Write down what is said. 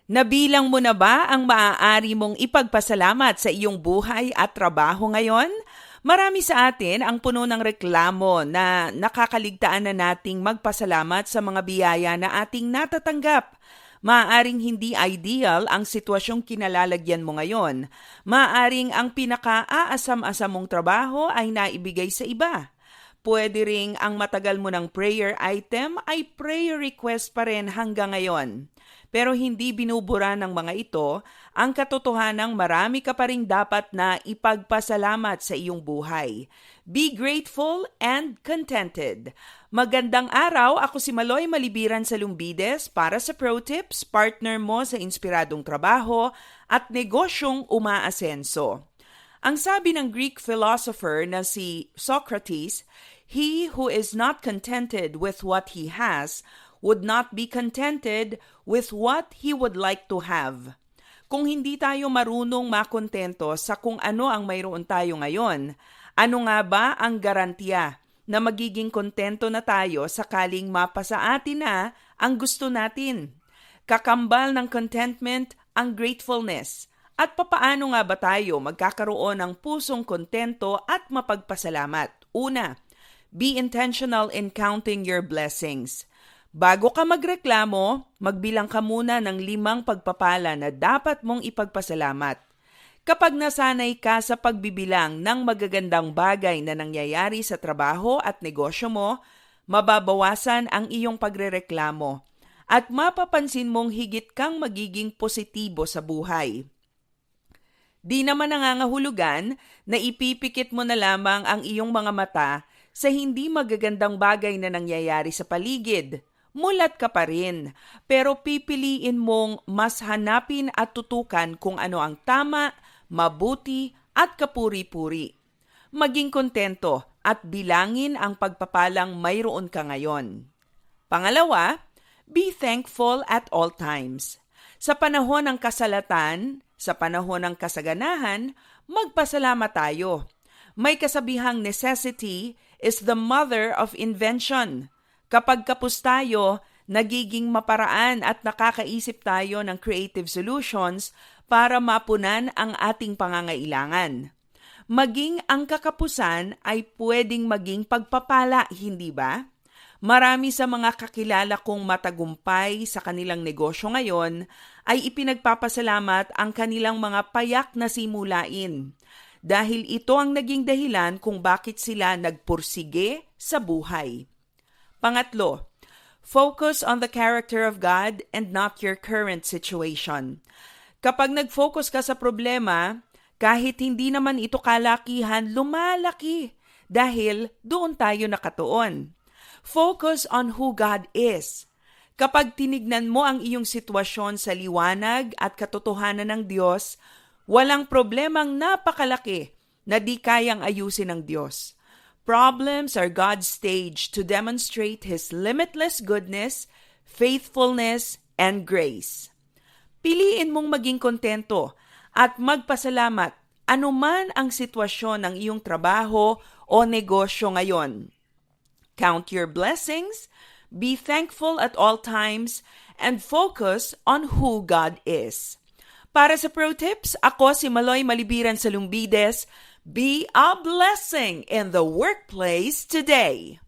Nabilang mo na ba ang maaari mong ipagpasalamat sa iyong buhay at trabaho ngayon? Marami sa atin ang puno ng reklamo na nakakaligtaan na nating magpasalamat sa mga biyaya na ating natatanggap. Maaaring hindi ideal ang sitwasyong kinalalagyan mo ngayon. Maaaring ang pinaka-aasam-asam mong trabaho ay naibigay sa iba. Pwede ring ang matagal mo ng prayer item ay prayer request pa rin hanggang ngayon. Pero hindi binubura ng mga ito ang katotohanang marami ka pa ring dapat na ipagpasalamat sa iyong buhay. Be grateful and contented. Magandang araw, ako si Maloy Malibiran sa Lumbides para sa Pro Tips, partner mo sa inspiradong trabaho at negosyong umaasenso. Ang sabi ng Greek philosopher na si Socrates, "He who is not contented with what he has would not be contented with what he would like to have." Kung hindi tayo marunong makontento sa kung ano ang mayroon tayo ngayon, ano nga ba ang garantiya na magiging kontento na tayo sakaling mapasa atin na ang gusto natin? Kakambal ng contentment ang gratefulness. At papaano nga ba tayo magkakaroon ng pusong kontento at mapagpasalamat? Una, be intentional in counting your blessings. Bago ka magreklamo, magbilang ka muna ng 5 pagpapala na dapat mong ipagpasalamat. Kapag nasanay ka sa pagbibilang ng magagandang bagay na nangyayari sa trabaho at negosyo mo, mababawasan ang iyong pagrereklamo at mapapansin mong higit kang magiging positibo sa buhay. Di naman nangangahulugan na ipipikit mo na lamang ang iyong mga mata sa hindi magagandang bagay na nangyayari sa paligid. Mulat ka pa rin, pero pipiliin mong mas hanapin at tutukan kung ano ang tama, mabuti at kapuri-puri. Maging kontento at bilangin ang pagpapalang mayroon ka ngayon. Pangalawa, be thankful at all times. Sa panahon ng kasalatan, sa panahon ng kasaganahan, magpasalamat tayo. May kasabihang necessity is the mother of invention. Kapag kapos tayo, nagiging maparaan at nakakaisip tayo ng creative solutions para mapunan ang ating pangangailangan. Maging ang kakapusan ay pwedeng maging pagpapala, hindi ba? Marami sa mga kakilala kong matagumpay sa kanilang negosyo ngayon ay ipinagpapasalamat ang kanilang mga payak na simulain dahil ito ang naging dahilan kung bakit sila nagpursige sa buhay. Pangatlo, focus on the character of God and not your current situation. Kapag nag-focus ka sa problema, kahit hindi naman ito kalakihan, lumalaki dahil doon tayo nakatuon. Focus on who God is. Kapag tinignan mo ang iyong sitwasyon sa liwanag at katotohanan ng Diyos, walang problemang napakalaki na di kayang ayusin ng Diyos. Problems are God's stage to demonstrate His limitless goodness, faithfulness, and grace. Piliin mong maging kontento at magpasalamat anuman ang sitwasyon ng iyong trabaho o negosyo ngayon. Count your blessings, be thankful at all times, and focus on who God is. Para sa Pro Tips, ako si Maloy Malibiran sa Lumbides. Be a blessing in the workplace today.